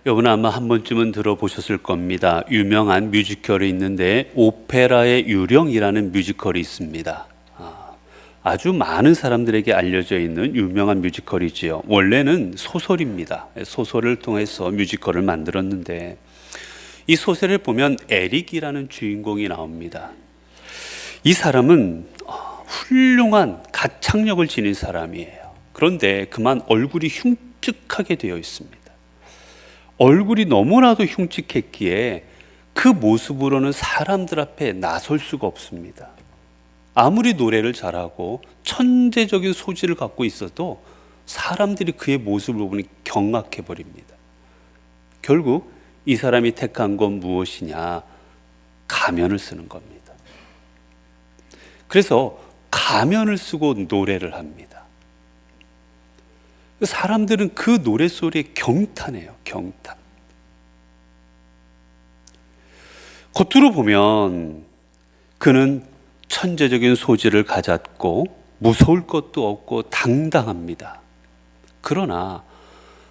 여러분 아마 한 번쯤은 들어보셨을 겁니다. 유명한 뮤지컬이 있는데 오페라의 유령이라는 뮤지컬이 있습니다. 아주 많은 사람들에게 알려져 있는 유명한 뮤지컬이지요. 원래는 소설입니다. 소설을 통해서 뮤지컬을 만들었는데 이 소설을 보면 에릭이라는 주인공이 나옵니다. 이 사람은 훌륭한 가창력을 지닌 사람이에요. 그런데 그만 얼굴이 흉측하게 되어 있습니다. 얼굴이 너무나도 흉측했기에 그 모습으로는 사람들 앞에 나설 수가 없습니다. 아무리 노래를 잘하고 천재적인 소질을 갖고 있어도 사람들이 그의 모습을 보니 경악해 버립니다. 결국 이 사람이 택한 건 무엇이냐? 가면을 쓰는 겁니다. 그래서 가면을 쓰고 노래를 합니다. 사람들은 그 노래 소리에 경탄해요. 경탄. 겉으로 보면 그는 천재적인 소질을 가졌고 무서울 것도 없고 당당합니다. 그러나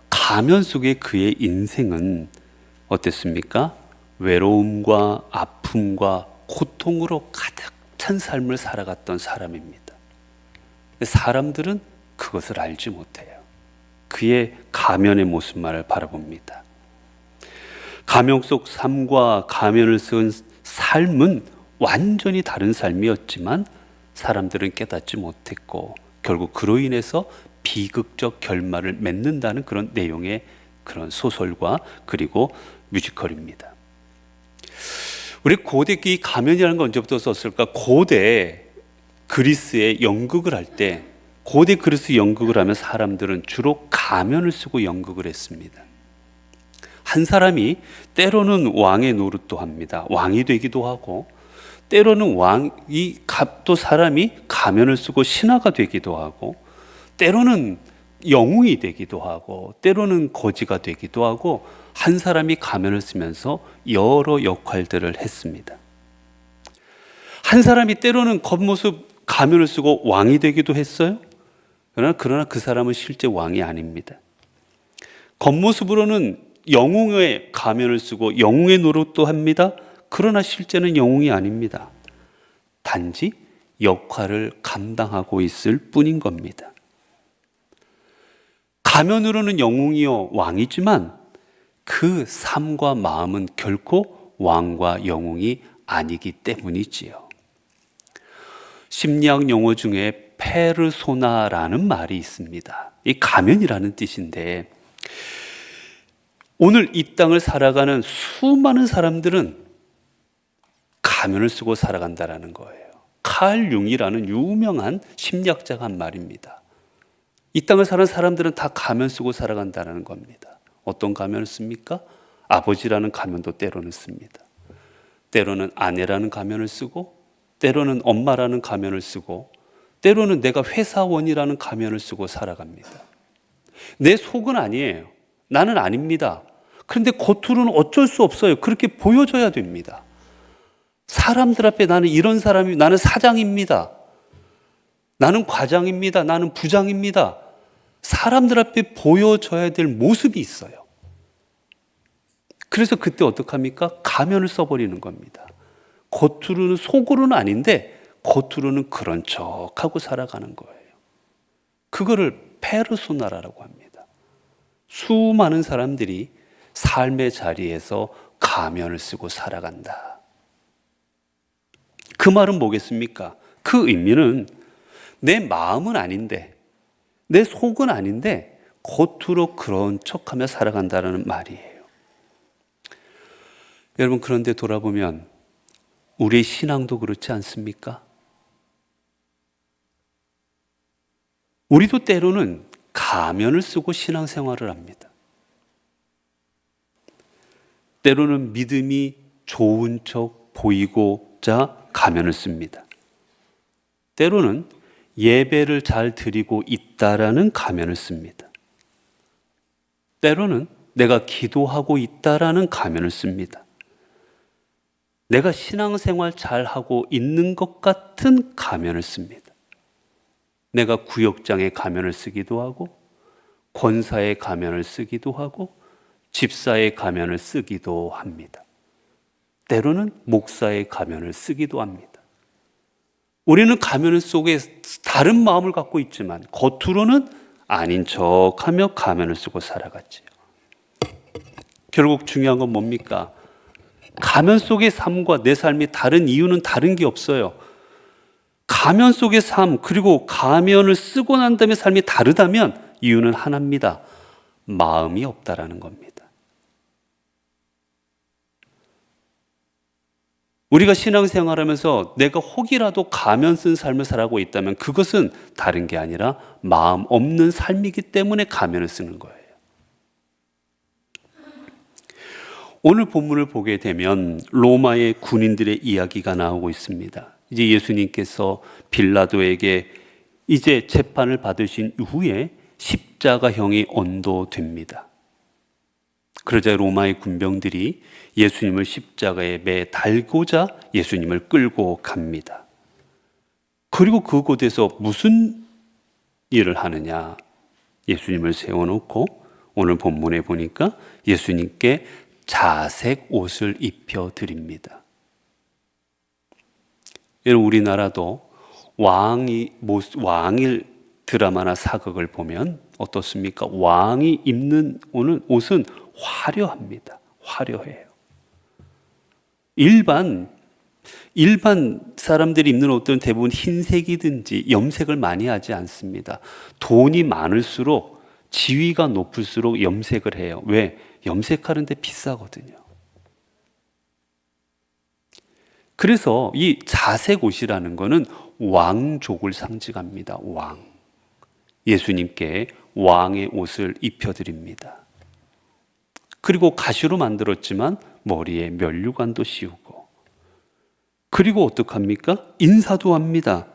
가면 속의 그의 인생은 어땠습니까? 외로움과 아픔과 고통으로 가득 찬 삶을 살아갔던 사람입니다. 사람들은 그것을 알지 못해요. 그의 가면의 모습만을 바라봅니다. 가면 속 삶과 가면을 쓴 삶은 완전히 다른 삶이었지만 사람들은 깨닫지 못했고 결국 그로 인해서 비극적 결말을 맺는다는 그런 내용의 그런 소설과 그리고 뮤지컬입니다. 우리 고대 이 가면이라는 건 언제부터 썼을까? 고대 그리스의 연극을 할 때 고대 그리스 연극을 하면 사람들은 주로 가면을 쓰고 연극을 했습니다. 한 사람이 때로는 왕의 노릇도 합니다. 왕이 되기도 하고 때로는 또 사람이 가면을 쓰고 신하가 되기도 하고 때로는 영웅이 되기도 하고 때로는 거지가 되기도 하고 한 사람이 가면을 쓰면서 여러 역할들을 했습니다. 한 사람이 때로는 겉모습 가면을 쓰고 왕이 되기도 했어요. 그러나 그 사람은 실제 왕이 아닙니다. 겉모습으로는 영웅의 가면을 쓰고 영웅의 노릇도 합니다. 그러나 실제는 영웅이 아닙니다. 단지 역할을 감당하고 있을 뿐인 겁니다. 가면으로는 영웅이요 왕이지만 그 삶과 마음은 결코 왕과 영웅이 아니기 때문이지요. 심리학 용어 중에 페르소나라는 말이 있습니다. 이 가면이라는 뜻인데 오늘 이 땅을 살아가는 수많은 사람들은 가면을 쓰고 살아간다라는 거예요. 칼 융이라는 유명한 심리학자가 한 말입니다. 이 땅을 사는 사람들은 다 가면 쓰고 살아간다는 겁니다. 어떤 가면을 씁니까? 아버지라는 가면도 때로는 씁니다. 때로는 아내라는 가면을 쓰고 때로는 엄마라는 가면을 쓰고 때로는 내가 회사원이라는 가면을 쓰고 살아갑니다. 내 속은 아니에요. 나는 아닙니다. 그런데 겉으로는 어쩔 수 없어요. 그렇게 보여줘야 됩니다. 사람들 앞에 나는 이런 사람이, 나는 사장입니다. 나는 과장입니다. 나는 부장입니다. 사람들 앞에 보여줘야 될 모습이 있어요. 그래서 그때 어떡합니까? 가면을 써버리는 겁니다. 겉으로는, 속으로는 아닌데 겉으로는 그런 척하고 살아가는 거예요. 그거를 페르소나라고 합니다. 수많은 사람들이 삶의 자리에서 가면을 쓰고 살아간다. 그 말은 뭐겠습니까? 그 의미는 내 마음은 아닌데 내 속은 아닌데 겉으로 그런 척하며 살아간다는 말이에요. 여러분, 그런데 돌아보면 우리의 신앙도 그렇지 않습니까? 우리도 때로는 가면을 쓰고 신앙생활을 합니다. 때로는 믿음이 좋은 척 보이고자 가면을 씁니다. 때로는 예배를 잘 드리고 있다라는 가면을 씁니다. 때로는 내가 기도하고 있다라는 가면을 씁니다. 내가 신앙생활 잘하고 있는 것 같은 가면을 씁니다. 내가 구역장의 가면을 쓰기도 하고 권사의 가면을 쓰기도 하고 집사의 가면을 쓰기도 합니다. 때로는 목사의 가면을 쓰기도 합니다. 우리는 가면 속에 다른 마음을 갖고 있지만 겉으로는 아닌 척하며 가면을 쓰고 살아갔지요. 결국 중요한 건 뭡니까? 가면 속의 삶과 내 삶이 다른 이유는 다른 게 없어요. 가면 속의 삶, 그리고 가면을 쓰고 난 다음에 삶이 다르다면 이유는 하나입니다. 마음이 없다라는 겁니다. 우리가 신앙생활하면서 내가 혹이라도 가면 쓴 삶을 살아가고 있다면 그것은 다른 게 아니라 마음 없는 삶이기 때문에 가면을 쓰는 거예요. 오늘 본문을 보게 되면 로마의 군인들의 이야기가 나오고 있습니다. 이제 예수님께서 빌라도에게 이제 재판을 받으신 이후에 십자가형이 언도됩니다. 그러자 로마의 군병들이 예수님을 십자가에 매 달고자 예수님을 끌고 갑니다. 그리고 그곳에서 무슨 일을 하느냐? 예수님을 세워놓고 오늘 본문에 보니까 예수님께 자색 옷을 입혀드립니다. 여러분, 우리나라도 왕일 드라마나 사극을 보면 어떻습니까? 왕이 입는 옷은 화려합니다. 화려해요. 일반 사람들이 입는 옷들은 대부분 흰색이든지 염색을 많이 하지 않습니다. 돈이 많을수록, 지위가 높을수록 염색을 해요. 왜? 염색하는데 비싸거든요. 그래서 이 자색 옷이라는 것은 왕족을 상징합니다. 왕. 예수님께 왕의 옷을 입혀드립니다. 그리고 가시로 만들었지만 머리에 면류관도 씌우고, 그리고 어떡합니까? 인사도 합니다.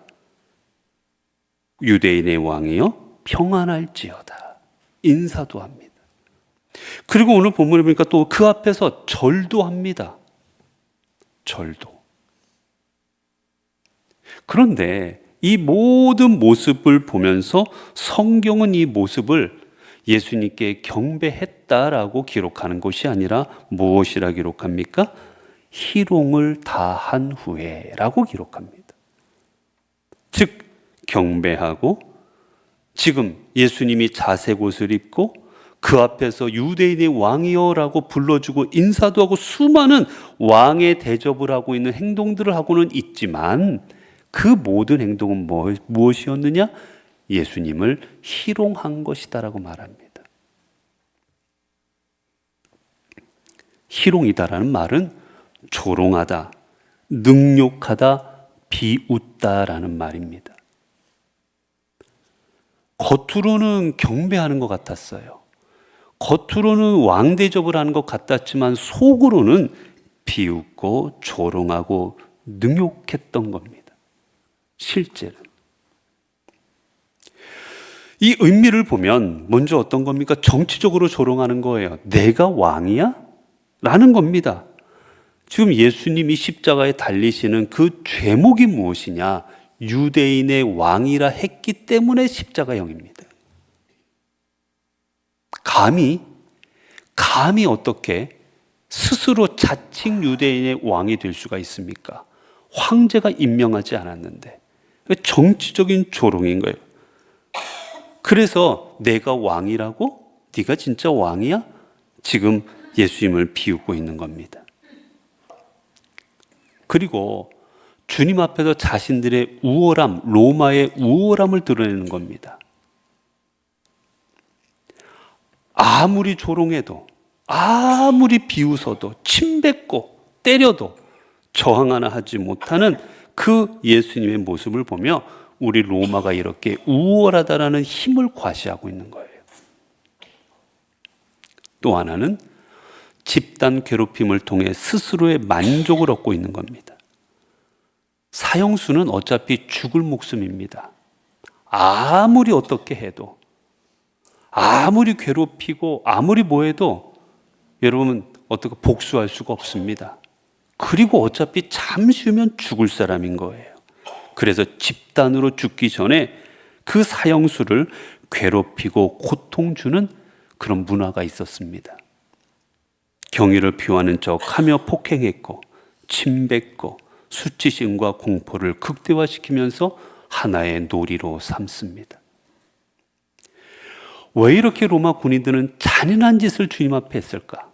유대인의 왕이여 평안할지어다. 인사도 합니다. 그리고 오늘 본문에 보니까 또 그 앞에서 절도 합니다. 절도. 그런데 이 모든 모습을 보면서 성경은 이 모습을 예수님께 경배했다라고 기록하는 것이 아니라 무엇이라 기록합니까? 희롱을 다한 후에라고 기록합니다. 즉 경배하고, 지금 예수님이 자색 옷을 입고 그 앞에서 유대인의 왕이여라고 불러주고 인사도 하고 수많은 왕의 대접을 하고 있는 행동들을 하고는 있지만 그 모든 행동은 무엇이었느냐? 예수님을 희롱한 것이다라고 말합니다. 희롱이다라는 말은 조롱하다, 능욕하다, 비웃다라는 말입니다. 겉으로는 경배하는 것 같았어요. 겉으로는 왕 대접을 하는 것 같았지만 속으로는 비웃고 조롱하고 능욕했던 겁니다. 실제는. 이 의미를 보면 먼저 어떤 겁니까? 정치적으로 조롱하는 거예요. 내가 왕이야? 라는 겁니다. 지금 예수님이 십자가에 달리시는 그 죄목이 무엇이냐? 유대인의 왕이라 했기 때문에 십자가형입니다. 감히 어떻게 스스로 자칭 유대인의 왕이 될 수가 있습니까? 황제가 임명하지 않았는데. 정치적인 조롱인 거예요. 그래서 내가 왕이라고? 네가 진짜 왕이야? 지금 예수님을 비웃고 있는 겁니다. 그리고 주님 앞에서 자신들의 우월함, 로마의 우월함을 드러내는 겁니다. 아무리 조롱해도, 아무리 비웃어도, 침뱉고 때려도 저항 하나 하지 못하는 그 예수님의 모습을 보며 우리 로마가 이렇게 우월하다라는 힘을 과시하고 있는 거예요. 또 하나는 집단 괴롭힘을 통해 스스로의 만족을 얻고 있는 겁니다. 사형수는 어차피 죽을 목숨입니다. 아무리 어떻게 해도, 아무리 괴롭히고 아무리 뭐해도 여러분 어떻게 복수할 수가 없습니다. 그리고 어차피 잠시 후면 죽을 사람인 거예요. 그래서 집단으로 죽기 전에 그 사형수를 괴롭히고 고통 주는 그런 문화가 있었습니다. 경의를 표하는 척하며 폭행했고 침뱉고 수치심과 공포를 극대화시키면서 하나의 놀이로 삼습니다. 왜 이렇게 로마 군인들은 잔인한 짓을 주님 앞에 했을까?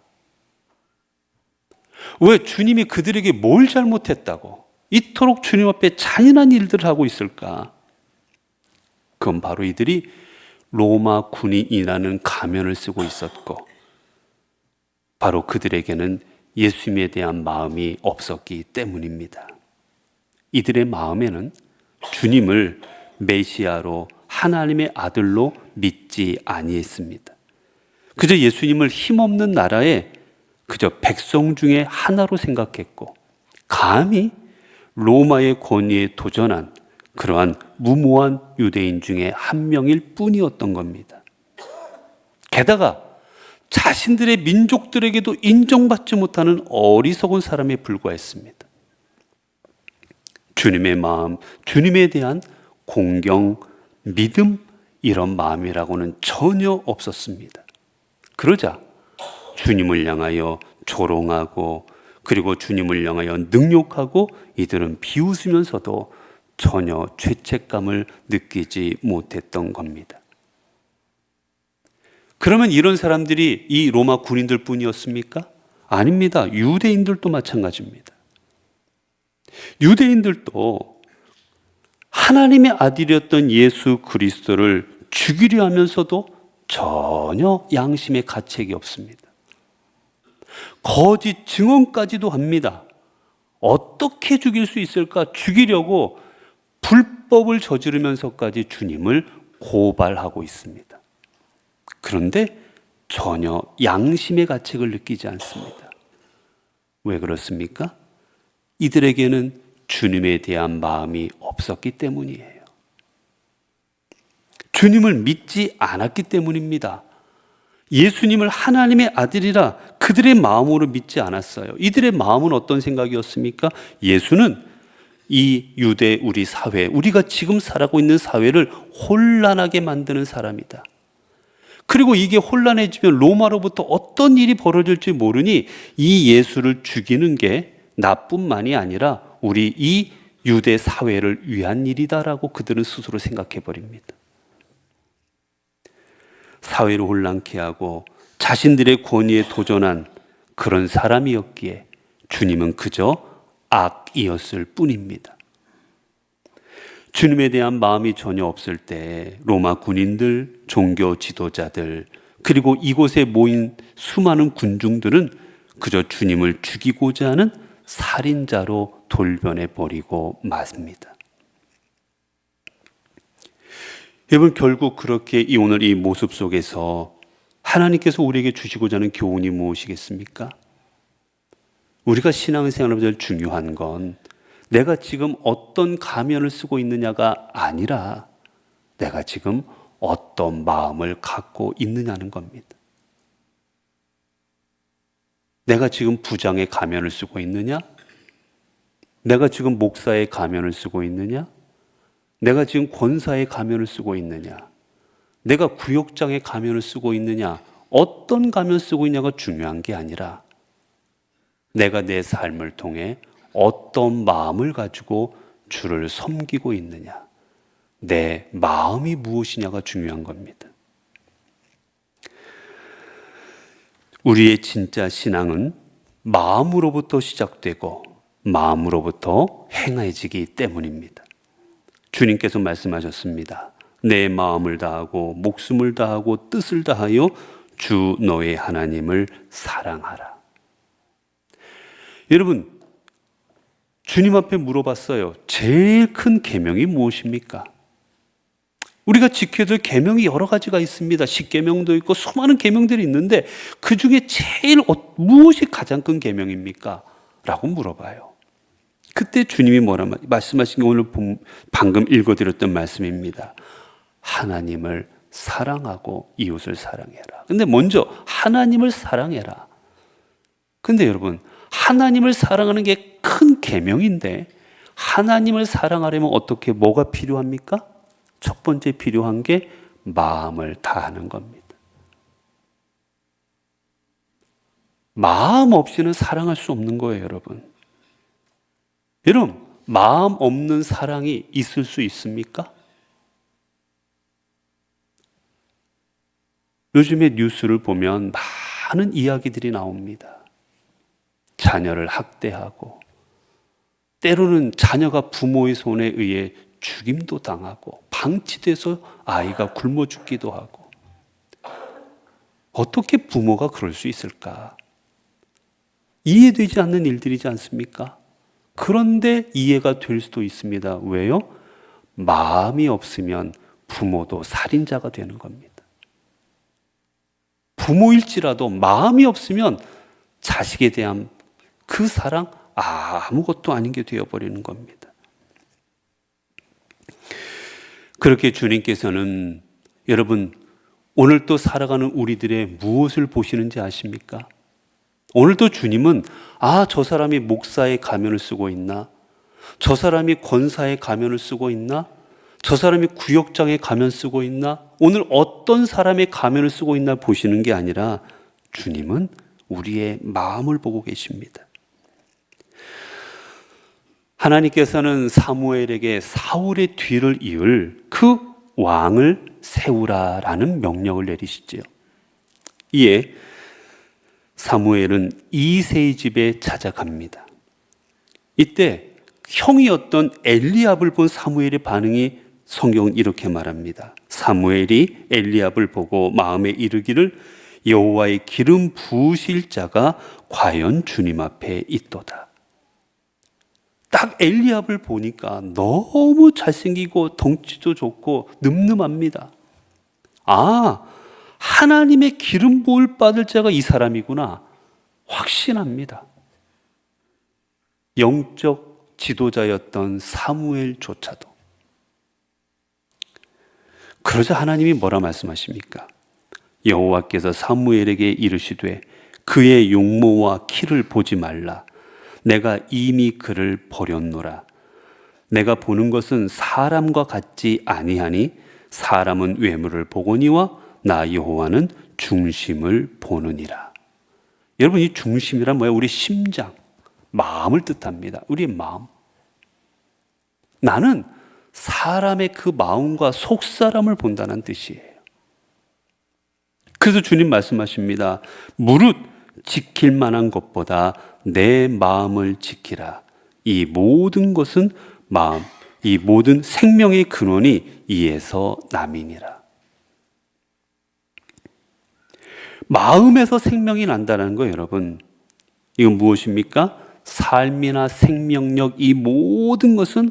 왜 주님이 그들에게 뭘 잘못했다고 이토록 주님 앞에 잔인한 일들을 하고 있을까? 그건 바로 이들이 로마 군인이라는 가면을 쓰고 있었고, 바로 그들에게는 예수님에 대한 마음이 없었기 때문입니다. 이들의 마음에는 주님을 메시아로 하나님의 아들로 믿지 아니했습니다. 그저 예수님을 힘없는 나라의 그저 백성 중에 하나로 생각했고, 감히 로마의 권위에 도전한 그러한 무모한 유대인 중에 한 명일 뿐이었던 겁니다. 게다가 자신들의 민족들에게도 인정받지 못하는 어리석은 사람에 불과했습니다. 주님의 마음, 주님에 대한 공경, 믿음, 이런 마음이라고는 전혀 없었습니다. 그러자 주님을 향하여 조롱하고, 그리고 주님을 향하여 능욕하고, 이들은 비웃으면서도 전혀 죄책감을 느끼지 못했던 겁니다. 그러면 이런 사람들이 이 로마 군인들 뿐이었습니까? 아닙니다. 유대인들도 마찬가지입니다. 유대인들도 하나님의 아들이었던 예수 그리스도를 죽이려 하면서도 전혀 양심의 가책이 없습니다. 거짓 증언까지도 합니다. 어떻게 죽일 수 있을까? 죽이려고 불법을 저지르면서까지 주님을 고발하고 있습니다. 그런데 전혀 양심의 가책을 느끼지 않습니다. 왜 그렇습니까? 이들에게는 주님에 대한 마음이 없었기 때문이에요. 주님을 믿지 않았기 때문입니다. 예수님을 하나님의 아들이라 그들의 마음으로 믿지 않았어요. 이들의 마음은 어떤 생각이었습니까? 예수는 이 유대 우리 사회, 우리가 지금 살아가고 있는 사회를 혼란하게 만드는 사람이다. 그리고 이게 혼란해지면 로마로부터 어떤 일이 벌어질지 모르니 이 예수를 죽이는 게 나뿐만이 아니라 우리 이 유대 사회를 위한 일이다라고 그들은 스스로 생각해 버립니다. 사회를 혼란케 하고 자신들의 권위에 도전한 그런 사람이었기에 주님은 그저 악이었을 뿐입니다. 주님에 대한 마음이 전혀 없을 때 로마 군인들, 종교 지도자들, 그리고 이곳에 모인 수많은 군중들은 그저 주님을 죽이고자 하는 살인자로 돌변해 버리고 말습니다. 여러분, 결국 그렇게 오늘 이 모습 속에서 하나님께서 우리에게 주시고자 하는 교훈이 무엇이겠습니까? 우리가 신앙생활에 제일 중요한 건 내가 지금 어떤 가면을 쓰고 있느냐가 아니라 내가 지금 어떤 마음을 갖고 있느냐는 겁니다. 내가 지금 부장의 가면을 쓰고 있느냐? 내가 지금 목사의 가면을 쓰고 있느냐? 내가 지금 권사의 가면을 쓰고 있느냐? 내가 구역장의 가면을 쓰고 있느냐? 어떤 가면 쓰고 있냐가 중요한 게 아니라 내가 내 삶을 통해 어떤 마음을 가지고 주를 섬기고 있느냐, 내 마음이 무엇이냐가 중요한 겁니다. 우리의 진짜 신앙은 마음으로부터 시작되고 마음으로부터 행해지기 때문입니다. 주님께서 말씀하셨습니다. 내 마음을 다하고 목숨을 다하고 뜻을 다하여 주 너의 하나님을 사랑하라. 여러분, 주님 앞에 물어봤어요. 제일 큰 계명이 무엇입니까? 우리가 지켜야 될 계명이 여러 가지가 있습니다. 십계명도 있고 수많은 계명들이 있는데 그 중에 제일 무엇이 가장 큰 계명입니까? 라고 물어봐요. 그때 주님이 뭐라 말씀하신 게 오늘 방금 읽어드렸던 말씀입니다. 하나님을 사랑하고 이웃을 사랑해라. 근데 먼저 하나님을 사랑해라. 근데 여러분, 하나님을 사랑하는 게 큰 계명인데 하나님을 사랑하려면 어떻게 뭐가 필요합니까? 첫 번째 필요한 게 마음을 다하는 겁니다. 마음 없이는 사랑할 수 없는 거예요, 여러분. 여러분, 마음 없는 사랑이 있을 수 있습니까? 요즘에 뉴스를 보면 많은 이야기들이 나옵니다. 자녀를 학대하고, 때로는 자녀가 부모의 손에 의해 죽임도 당하고, 방치돼서 아이가 굶어 죽기도 하고. 어떻게 부모가 그럴 수 있을까? 이해되지 않는 일들이지 않습니까? 그런데 이해가 될 수도 있습니다. 왜요? 마음이 없으면 부모도 살인자가 되는 겁니다. 부모일지라도 마음이 없으면 자식에 대한 그 사랑 아무것도 아닌 게 되어버리는 겁니다. 그렇게 주님께서는 여러분 오늘 또 살아가는 우리들의 무엇을 보시는지 아십니까? 오늘도 주님은 저 사람이 목사의 가면을 쓰고 있나? 저 사람이 권사의 가면을 쓰고 있나? 저 사람이 구역장의 가면 쓰고 있나? 오늘 어떤 사람의 가면을 쓰고 있나 보시는 게 아니라 주님은 우리의 마음을 보고 계십니다. 하나님께서는 사무엘에게 사울의 뒤를 이을 그 왕을 세우라라는 명령을 내리시지요. 이에 사무엘은 이새의 집에 찾아갑니다. 이때 형이었던 엘리압을 본 사무엘의 반응이 성경은 이렇게 말합니다. 사무엘이 엘리압을 보고 마음에 이르기를 여호와의 기름 부으실 자가 과연 주님 앞에 있도다. 딱 엘리압을 보니까 너무 잘생기고 덩치도 좋고 늠름합니다. 하나님의 기름 부을 받을 자가 이 사람이구나 확신합니다. 영적 지도자였던 사무엘조차도. 그러자 하나님이 뭐라 말씀하십니까? 여호와께서 사무엘에게 이르시되 그의 용모와 키를 보지 말라. 내가 이미 그를 버렸노라. 내가 보는 것은 사람과 같지 아니하니 사람은 외모를 보거니와 나 여호와는 중심을 보느니라. 여러분, 이 중심이란 뭐예요? 우리 심장, 마음을 뜻합니다. 우리의 마음. 나는 사람의 그 마음과 속사람을 본다는 뜻이에요. 그래서 주님 말씀하십니다. 무릇 지킬 만한 것보다 내 마음을 지키라. 이 모든 것은 마음, 이 모든 생명의 근원이 이에서 남이니라. 마음에서 생명이 난다는 거예요, 여러분. 이건 무엇입니까? 삶이나 생명력, 이 모든 것은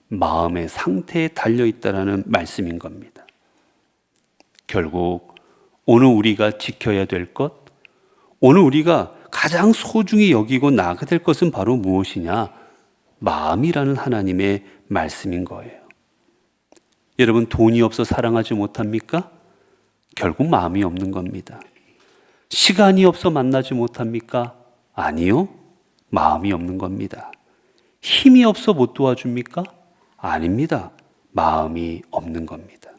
마음의 상태에 달려있다는 말씀인 겁니다. 결국 오늘 우리가 지켜야 될 것, 오늘 우리가 가장 소중히 여기고 나아가야 될 것은 바로 무엇이냐? 마음이라는 하나님의 말씀인 거예요. 여러분, 돈이 없어 사랑하지 못합니까? 결국 마음이 없는 겁니다. 시간이 없어 만나지 못합니까? 아니요, 마음이 없는 겁니다. 힘이 없어 못 도와줍니까? 아닙니다. 마음이 없는 겁니다.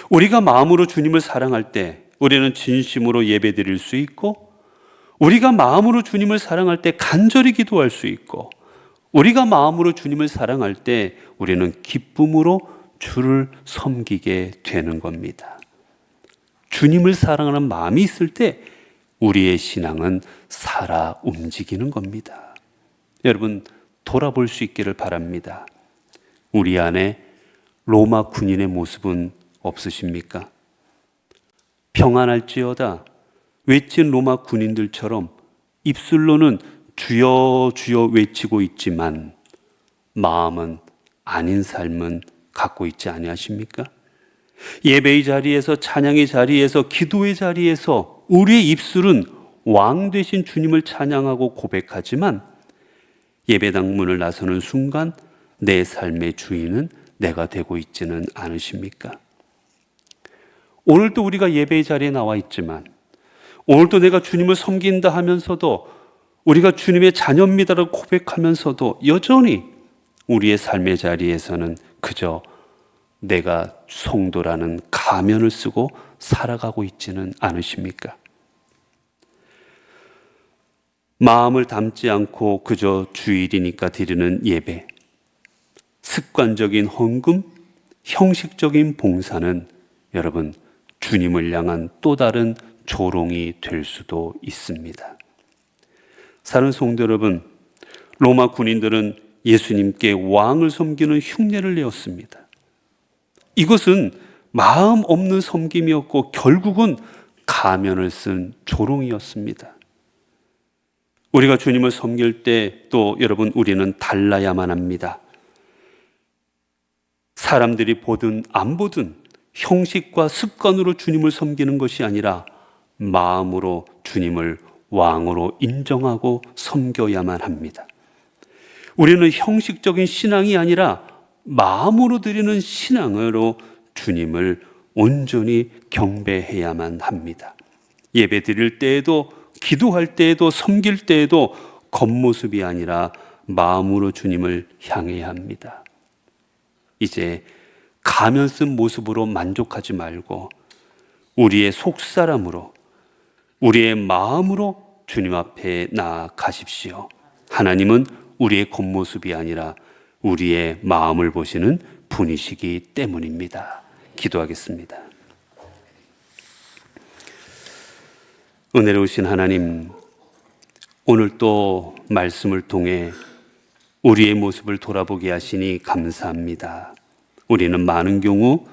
우리가 마음으로 주님을 사랑할 때 우리는 진심으로 예배드릴 수 있고, 우리가 마음으로 주님을 사랑할 때 간절히 기도할 수 있고, 우리가 마음으로 주님을 사랑할 때 우리는 기쁨으로 주를 섬기게 되는 겁니다. 주님을 사랑하는 마음이 있을 때 우리의 신앙은 살아 움직이는 겁니다. 여러분, 돌아볼 수 있기를 바랍니다. 우리 안에 로마 군인의 모습은 없으십니까? 평안할지어다 외친 로마 군인들처럼 입술로는 주여 주여 외치고 있지만 마음은 아닌 삶은 갖고 있지 아니하십니까? 예배의 자리에서, 찬양의 자리에서, 기도의 자리에서 우리의 입술은 왕 되신 주님을 찬양하고 고백하지만 예배당 문을 나서는 순간 내 삶의 주인은 내가 되고 있지는 않으십니까? 오늘도 우리가 예배의 자리에 나와 있지만, 오늘도 내가 주님을 섬긴다 하면서도, 우리가 주님의 자녀입니다라고 고백하면서도 여전히 우리의 삶의 자리에서는 그저 내가 성도라는 가면을 쓰고 살아가고 있지는 않으십니까? 마음을 담지 않고 그저 주일이니까 드리는 예배, 습관적인 헌금, 형식적인 봉사는 여러분 주님을 향한 또 다른 조롱이 될 수도 있습니다. 사랑하는 성도 여러분, 로마 군인들은 예수님께 왕을 섬기는 흉내를 내었습니다. 이것은 마음 없는 섬김이었고 결국은 가면을 쓴 조롱이었습니다. 우리가 주님을 섬길 때 또 여러분 우리는 달라야만 합니다. 사람들이 보든 안 보든 형식과 습관으로 주님을 섬기는 것이 아니라 마음으로 주님을 왕으로 인정하고 섬겨야만 합니다. 우리는 형식적인 신앙이 아니라 마음으로 드리는 신앙으로 주님을 온전히 경배해야만 합니다. 예배 드릴 때에도, 기도할 때에도, 섬길 때에도 겉모습이 아니라 마음으로 주님을 향해야 합니다. 이제 가면 쓴 모습으로 만족하지 말고 우리의 속사람으로, 우리의 마음으로 주님 앞에 나아가십시오. 하나님은 우리의 겉모습이 아니라 우리의 마음을 보시는 분이시기 때문입니다. 기도하겠습니다. 은혜로우신 하나님, 오늘 또 말씀을 통해 우리의 모습을 돌아보게 하시니 감사합니다. 우리는 많은 경우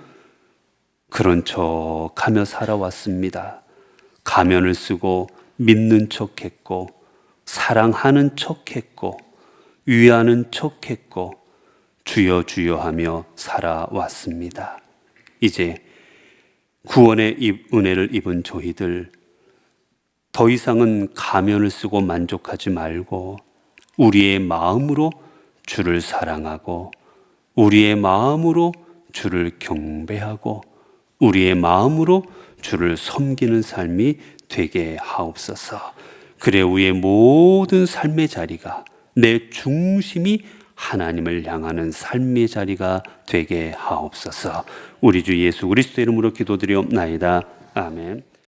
그런 척하며 살아왔습니다. 가면을 쓰고 믿는 척했고 사랑하는 척했고 위하는 척했고 주여 주여 하며 살아왔습니다. 이제 구원의 은혜를 입은 저희들 더 이상은 가면을 쓰고 만족하지 말고 우리의 마음으로 주를 사랑하고 우리의 마음으로 주를 경배하고 우리의 마음으로 주를 섬기는 삶이 되게 하옵소서. 그래 우리의 모든 삶의 자리가, 내 중심이 하나님을 향하는 삶의 자리가 되게 하옵소서. 우리 주 예수 그리스도의 이름으로 기도드리옵나이다. 아멘.